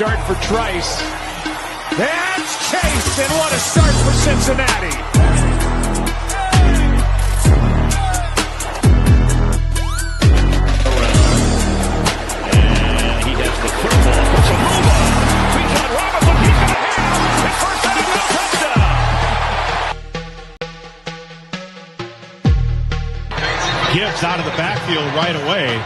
Start for Trice. That's Chase, and what a start for Cincinnati. And he has the football. Puts a move on. Bijan Robinson, he's got a hand. His first touchdown. Gibbs out of the backfield right away.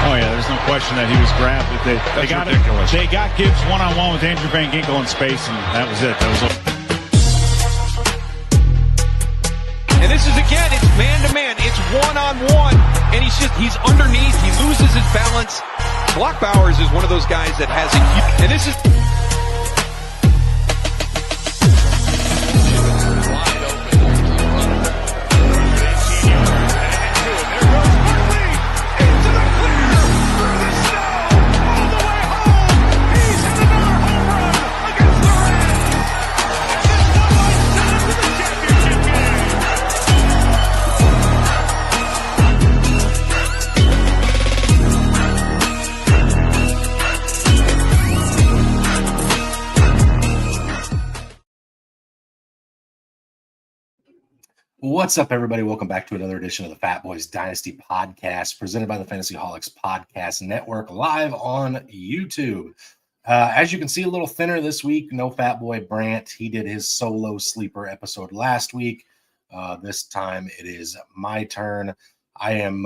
Oh, yeah, there's no question that he was grabbed. They got ridiculous. They got Gibbs one-on-one with Andrew Van Ginkel in space, and that was it. And this is, again, it's man-to-man. It's one-on-one, and he's underneath. He loses his balance. Block Bowers is one of those guys that has a huge, and this is... What's up, everybody? Welcome back to another edition of the Fat Boys Dynasty Podcast, presented by the Fantasy Holics Podcast Network, live on YouTube. As you can see, a little thinner this week. No Fatboy Brant. He did his solo sleeper episode last week. This time it is my turn. I am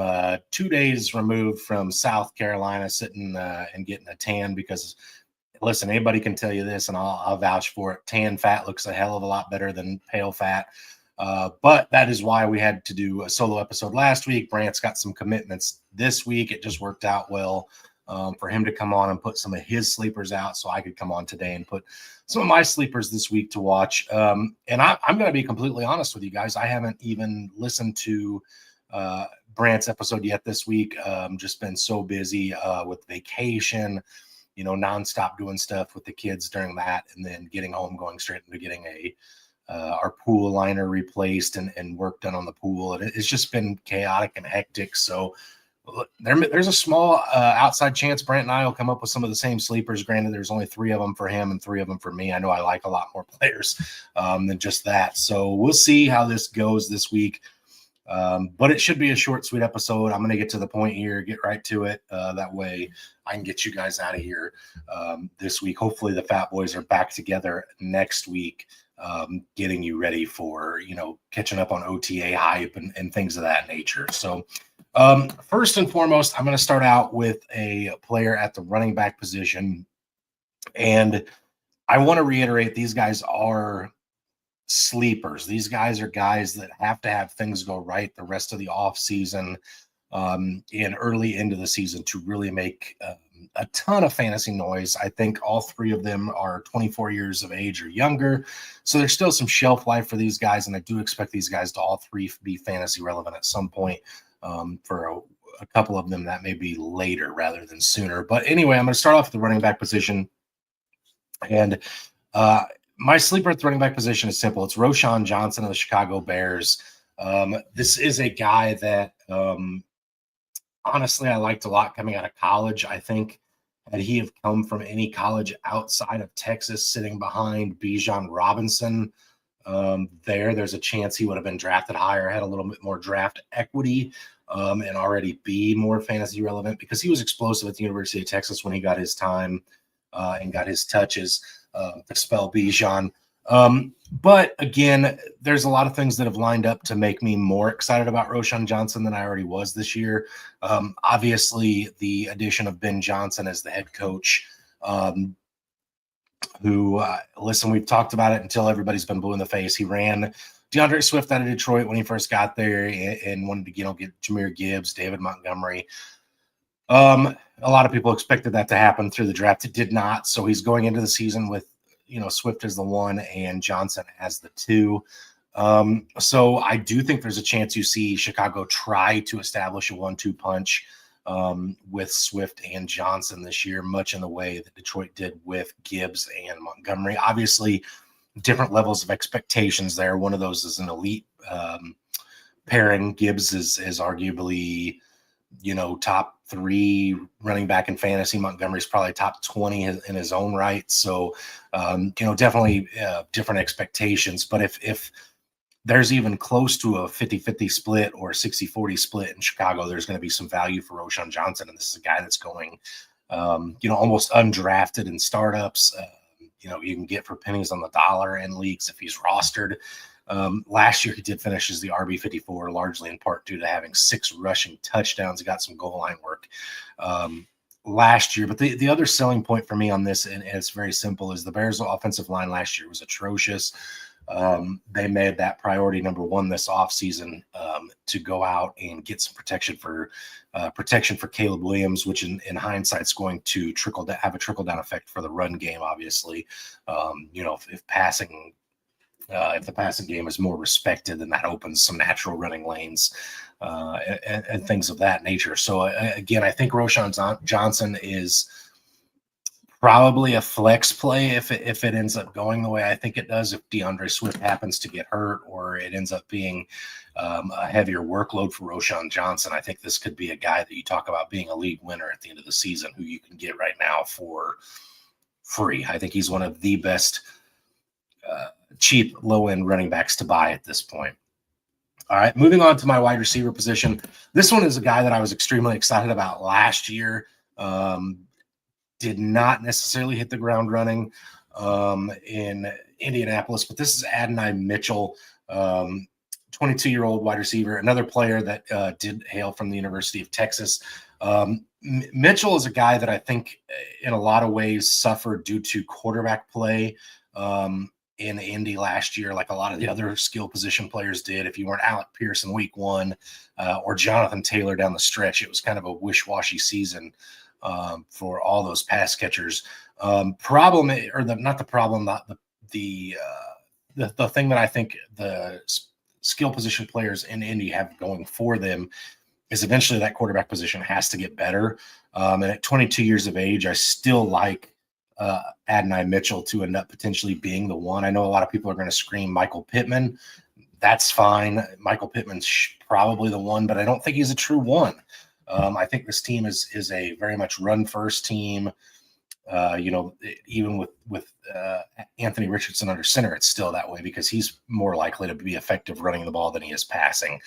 2 days removed from South Carolina, sitting and getting a tan because, listen, anybody can tell you this, and I'll vouch for it. Tan fat looks a hell of a lot better than pale fat. But that is why we had to do a solo episode last week. Brant's got some commitments this week. It just worked out well for him to come on and put some of his sleepers out so I could come on today and put some of my sleepers this week to watch. And I'm going to be completely honest with you guys. I haven't even listened to Brant's episode yet this week. Just been so busy with vacation, nonstop doing stuff with the kids during that, and then getting home, going straight into getting our pool liner replaced and work done on the pool. And it's just been chaotic and hectic. So there's a small outside chance Brant and I will come up with some of the same sleepers. Granted, there's only 3 of them for him and 3 of them for me. I know I like a lot more players than just that. So we'll see how this goes this week. But it should be a short, sweet episode. I'm going to get to the point here, get right to it. That way I can get you guys out of here this week. Hopefully the Fat Boys are back together next week, getting you ready for, catching up on OTA hype and things of that nature. So first and foremost, I'm going to start out with a player at the running back position. And I want to reiterate, these guys are sleepers. These guys are guys that have to have things go right the rest of the off season and early into the season to really make a ton of fantasy noise. I think all 3 of them are 24 years of age or younger. So there's still some shelf life for these guys. And I do expect these guys to all 3 be fantasy relevant at some point. For a couple of them, that may be later rather than sooner. But anyway, I'm going to start off with the running back position. And my sleeper at the running back position is simple. It's Roschon Johnson of the Chicago Bears. This is a guy that honestly I liked a lot coming out of college. I think had he have come from any college outside of Texas, sitting behind Bijan Robinson, there's a chance he would have been drafted higher, had a little bit more draft equity, and already be more fantasy relevant because he was explosive at the University of Texas when he got his time and got his touches to spell Bijan. But again, there's a lot of things that have lined up to make me more excited about Roschon Johnson than I already was this year. Obviously, the addition of Ben Johnson as the head coach, who, listen, we've talked about it until everybody's been blue in the face. He ran DeAndre Swift out of Detroit when he first got there and wanted to, get Jahmyr Gibbs, David Montgomery. A lot of people expected that to happen through the draft. It did not. So he's going into the season with, Swift as the 1 and Johnson as the 2. So I do think there's a chance you see Chicago try to establish a 1-2 punch with Swift and Johnson this year, much in the way that Detroit did with Gibbs and Montgomery. Obviously, different levels of expectations there. One of those is an elite pairing. Gibbs is arguably top 3 running back in fantasy. Montgomery's probably top 20 in his own right. So, definitely different expectations. But if there's even close to a 50-50 split or a 60-40 split in Chicago, there's going to be some value for Roschon Johnson. And this is a guy that's going, almost undrafted in startups. You can get for pennies on the dollar in leagues if he's rostered. Last year, he did finish as the RB54, largely in part due to having 6 rushing touchdowns. He got some goal line work last year. But the other selling point for me on this, and it's very simple, is the Bears' offensive line last year was atrocious. They made that priority number 1 this offseason to go out and get some protection for Caleb Williams, which in hindsight is going to have a trickle down effect for the run game. Obviously, if the passing game is more respected, then that opens some natural running lanes and things of that nature. So again, I think Roschon Johnson is probably a flex play if it ends up going the way I think it does. If DeAndre Swift happens to get hurt, or it ends up being a heavier workload for Roschon Johnson, I think this could be a guy that you talk about being a league winner at the end of the season, who you can get right now for free. I think he's one of the best cheap low-end running backs to buy at this point. All right, moving on to my wide receiver position. This one is a guy that I was extremely excited about last year. Did not necessarily hit the ground running in Indianapolis, but this is Adonai Mitchell, 22-year-old wide receiver, another player that did hail from the University of Texas. Mitchell is a guy that I think in a lot of ways suffered due to quarterback play in Indy last year, like a lot of the other skill position players did. If you weren't Alec Pierce in week 1 or Jonathan Taylor down the stretch, it was kind of a wish-washy season for all those pass catchers. The thing that I think the skill position players in Indy have going for them is eventually that quarterback position has to get better. And at 22 years of age, I still like Adonai Mitchell to end up potentially being the one. I know a lot of people are going to scream Michael Pittman. That's fine. Michael Pittman's probably the one, but I don't think he's a true one. I think this team is a very much run first team. Even with Anthony Richardson under center, it's still that way because he's more likely to be effective running the ball than he is passing.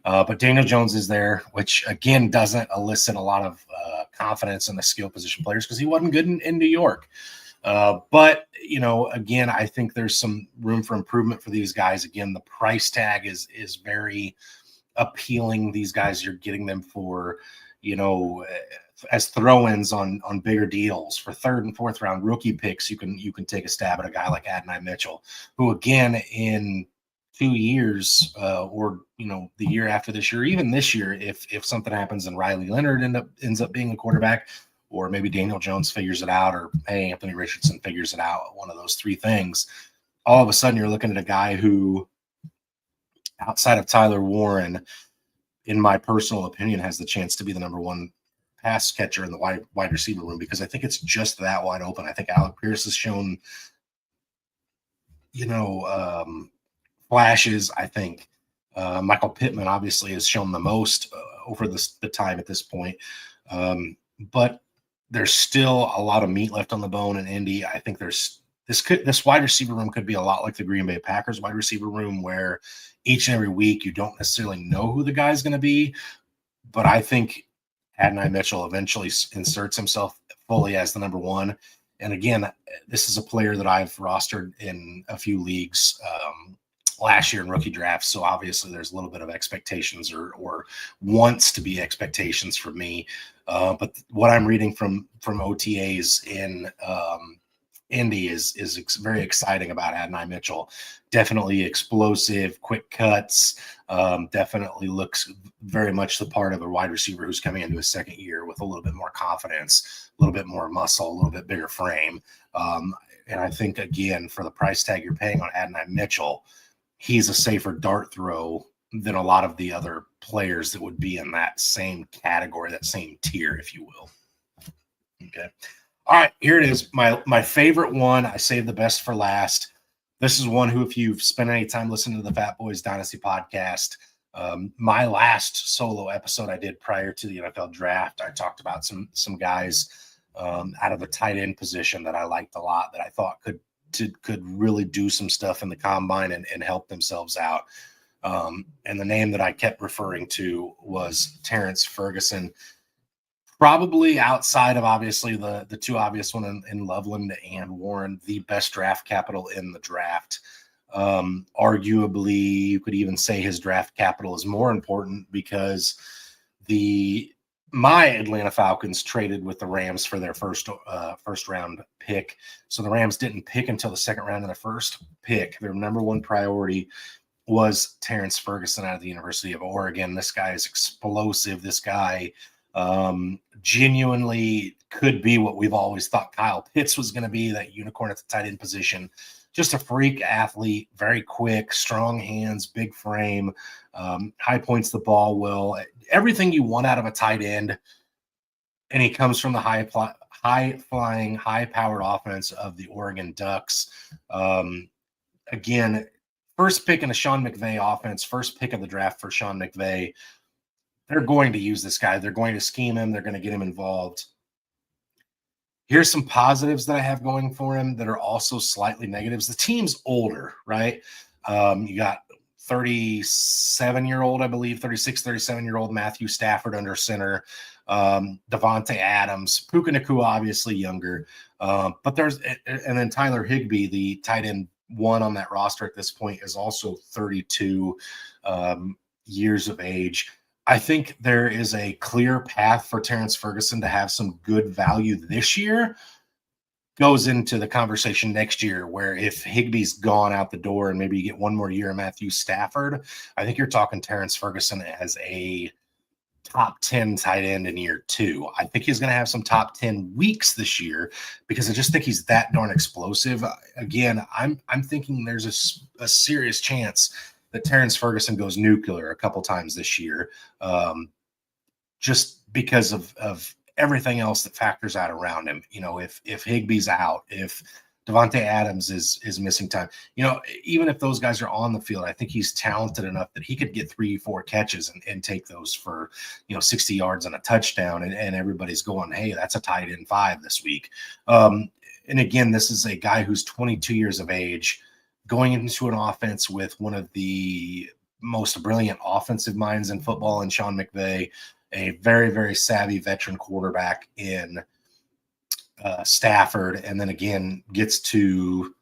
But Daniel Jones is there, which again doesn't elicit a lot of confidence in the skill position players because he wasn't good in New York. But again, I think there's some room for improvement for these guys. Again, the price tag is very appealing. These guys, you're getting them for, as throw-ins on bigger deals for 3rd and 4th round rookie picks. You can take a stab at a guy like Adonai Mitchell, who again in 2 years or the year after this year, even this year, if something happens and Riley Leonard ends up being a quarterback, or maybe Daniel Jones figures it out, or hey, Anthony Richardson figures it out, one of those 3 things, all of a sudden you're looking at a guy who, outside of Tyler Warren, in my personal opinion, has the chance to be the number 1 pass catcher in the wide receiver room, because I think it's just that wide open. I think Alec Pierce has shown, flashes. I think Michael Pittman obviously has shown the most over the time at this point. But there's still a lot of meat left on the bone in Indy. I think this wide receiver room could be a lot like the Green Bay Packers wide receiver room, where each and every week you don't necessarily know who the guy's going to be. But I think Adonai Mitchell eventually inserts himself fully as the number 1. And again, this is a player that I've rostered in a few leagues last year in rookie drafts. So obviously there's a little bit of expectations or wants to be expectations for me. But what I'm reading from OTAs in Indy is very exciting about Adonai Mitchell. Definitely explosive, quick cuts. Definitely looks very much the part of a wide receiver who's coming into his 2nd year with a little bit more confidence, a little bit more muscle, a little bit bigger frame. And I think, again, for the price tag you're paying on Adonai Mitchell, he's a safer dart throw than a lot of the other players that would be in that same category, that same tier, if you will. Okay. All right, here it is. My favorite one. I saved the best for last. This is one who, if you've spent any time listening to the Fat Boys Dynasty podcast, My last solo episode I did prior to the NFL draft, I talked about some guys out of the tight end position that I liked a lot, that I thought could really do some stuff in the combine and help themselves out. And the name that I kept referring to was Terrence Ferguson. Probably outside of obviously the two obvious one in Loveland and Warren, the best draft capital in the draft. Arguably, you could even say his draft capital is more important because my Atlanta Falcons traded with the Rams for their first round pick. So the Rams didn't pick until the second round, and the first pick, their number one priority, was Terrence Ferguson out of the University of Oregon. This guy is explosive. This guy genuinely could be what we've always thought Kyle Pitts was going to be, that unicorn at the tight end position. Just a freak athlete, very quick, strong hands, big frame, high points the ball well. Everything you want out of a tight end. And he comes from the high-flying, high-powered offense of the Oregon Ducks. Again, first pick in the Sean McVay offense, first pick of the draft for Sean McVay. They're going to use this guy. They're going to scheme him. They're going to get him involved. Here's some positives that I have going for him that are also slightly negatives. The team's older, right? You got 37-year-old, I believe, 36, 37-year-old Matthew Stafford under center. Devontae Adams, Puka Nacua, obviously younger. But then Tyler Higbee, the tight end one on that roster at this point, is also 32 years of age. I think there is a clear path for Terrence Ferguson to have some good value this year. Goes into the conversation next year, where if Higbee's gone out the door and maybe you get one more year of Matthew Stafford, I think you're talking Terrence Ferguson as a top 10 tight end in year 2. I think he's going to have some top 10 weeks this year because I just think he's that darn explosive. Again, I'm thinking there's a serious chance that Terrence Ferguson goes nuclear a couple times this year, just because of everything else that factors out around him. You know, if Higbee's out, if Devontae Adams is missing time, you know, even if those guys are on the field, I think he's talented enough that he could get 3-4 catches and take those for, 60 yards and a touchdown. And everybody's going, hey, that's a tight end 5 this week. And again, this is a guy who's 22 years of age, going into an offense with one of the most brilliant offensive minds in football in Sean McVay, a very, very savvy veteran quarterback in Stafford, and then again gets to,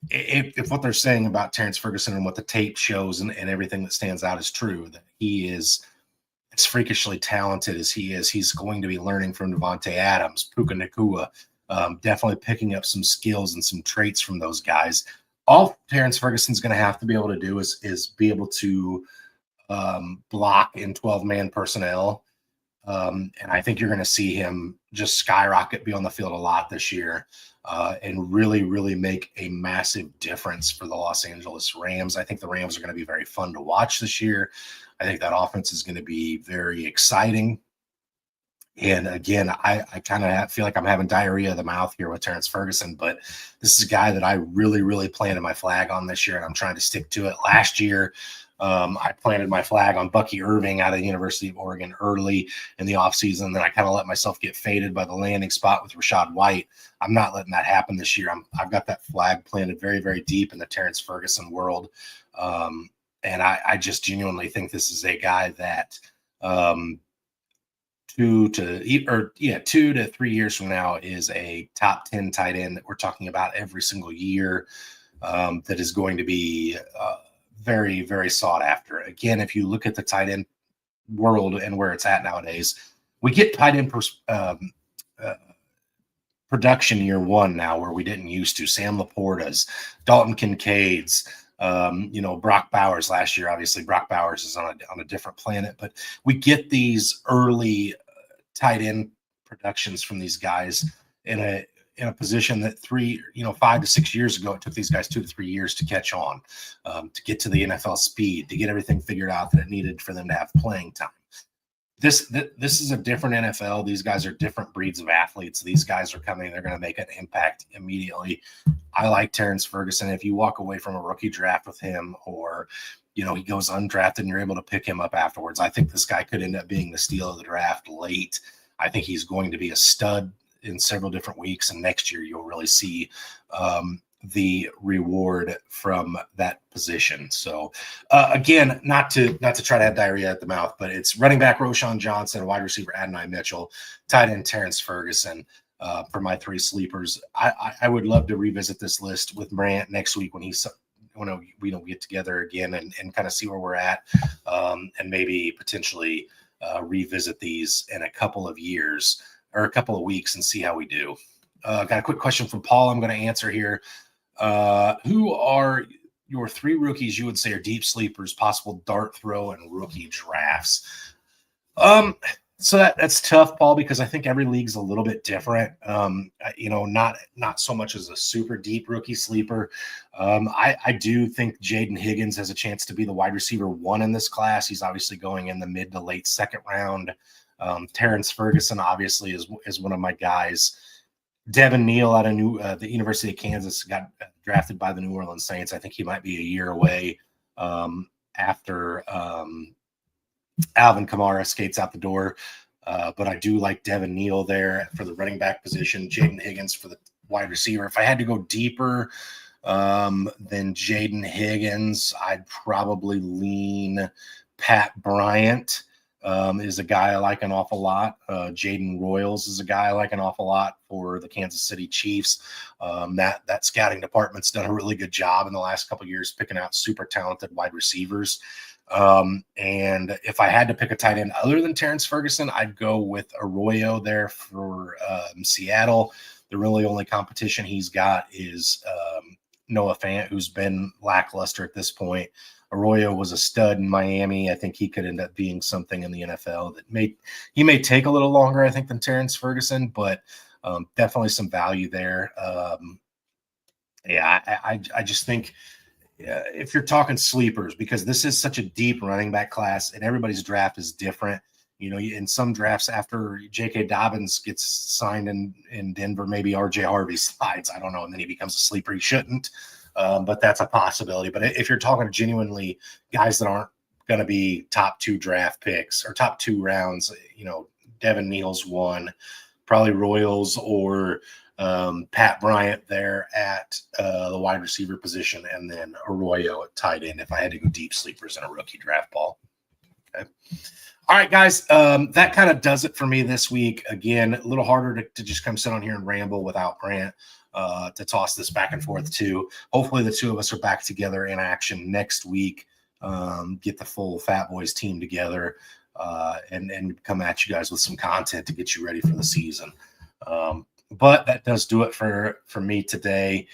if what they're saying about Terrence Ferguson and what the tape shows and everything that stands out is true, that he is as freakishly talented as he is, he's going to be learning from Devontae Adams, Puka Nacua, definitely picking up some skills and some traits from those guys. All Terrence Ferguson's going to have to be able to do is be able to block in 12-man personnel. And I think you're going to see him just skyrocket, be on the field a lot this year, and really, really make a massive difference for the Los Angeles Rams. I think the Rams are going to be very fun to watch this year. I think that offense is going to be very exciting. And again, I kind of feel like I'm having diarrhea of the mouth here with Terrence Ferguson, but this is a guy that I really, really planted my flag on this year, and I'm trying to stick to it. Last year, I planted my flag on Bucky Irving out of the University of Oregon early in the offseason. Then I kind of let myself get faded by the landing spot with Rashad White. I'm not letting that happen this year. I've got that flag planted very, very deep in the Terrence Ferguson world. And I just genuinely think this is a guy that 2 to 3 years from now is a top 10 tight end that we're talking about every single year, that is going to be very, very sought after. Again, if you look at the tight end world and where it's at nowadays, we get tight end production year 1 now where we didn't used to. Sam Laporta's, Dalton Kincaid's, Brock Bowers last year. Obviously, Brock Bowers is on a different planet, but we get these early tight end productions from these guys in a position that 5 to 6 years ago, it took these guys 2 to 3 years to catch on, to get to the NFL speed, to get everything figured out that it needed for them to have playing time. This is a different NFL. These guys are different breeds of athletes. These guys are coming. They're going to make an impact immediately. I like Terrence Ferguson. If you walk away from a rookie draft with him, or he goes undrafted and you're able to pick him up afterwards, I think this guy could end up being the steal of the draft late. I think he's going to be a stud in several different weeks, and next year you'll really see the reward from that position. So again, not to try to have diarrhea at the mouth, but it's running back Roschon Johnson, wide receiver Adonai Mitchell, tight end Terrence Ferguson for my 3 sleepers. I would love to revisit this list with Brant next week when we get together again and kind of see where we're at, and maybe potentially revisit these in a couple of years or a couple of weeks and see how we do. Got a quick question from Paul I'm going to answer here. Who are your 3 rookies you would say are deep sleepers, possible dart throw and rookie drafts? So that's tough, Paul, because I think every league's a little bit different. Not so much as a super deep rookie sleeper. I do think Jaden Higgins has a chance to be the wide receiver 1 in this class. He's obviously going in the mid to late second round. Terrence Ferguson obviously is one of my guys. Devin Neal out of the University of Kansas got drafted by the New Orleans Saints. I think he might be a year away after Alvin Kamara skates out the door. But I do like Devin Neal there for the running back position, Jaden Higgins for the wide receiver. If I had to go deeper than Jaden Higgins, I'd probably lean Pat Bryant. Is a guy I like an awful lot. Jaden Royals is a guy I like an awful lot for the Kansas City Chiefs. That scouting department's done a really good job in the last couple of years picking out super talented wide receivers. And if I had to pick a tight end other than Terrence Ferguson, I'd go with Arroyo there for Seattle. The really only competition he's got is Noah Fant, who's been lackluster at this point. Arroyo was a stud in Miami. I think he could end up being something in the NFL that he may take a little longer, I think, than Terrence Ferguson, but definitely some value there. I just think if you're talking sleepers, because this is such a deep running back class and everybody's draft is different. In some drafts after J.K. Dobbins gets signed in Denver, maybe R.J. Harvey slides. I don't know, and then he becomes a sleeper. He shouldn't. But that's a possibility. But if you're talking genuinely guys that aren't going to be top 2 draft picks or top 2 rounds, Devin Neal's 1, probably Royals or Pat Bryant there at the wide receiver position, and then Arroyo at tight end if I had to go deep sleepers in a rookie draft, Paul. Okay. All right, guys, that kind of does it for me this week. Again, a little harder to just come sit on here and ramble without Brant. To toss this back and forth to. Hopefully the 2 of us are back together in action next week, get the full Fat Boys team together, and come at you guys with some content to get you ready for the season. But that does do it for me today.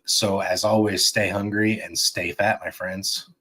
So as always, stay hungry and stay fat, my friends.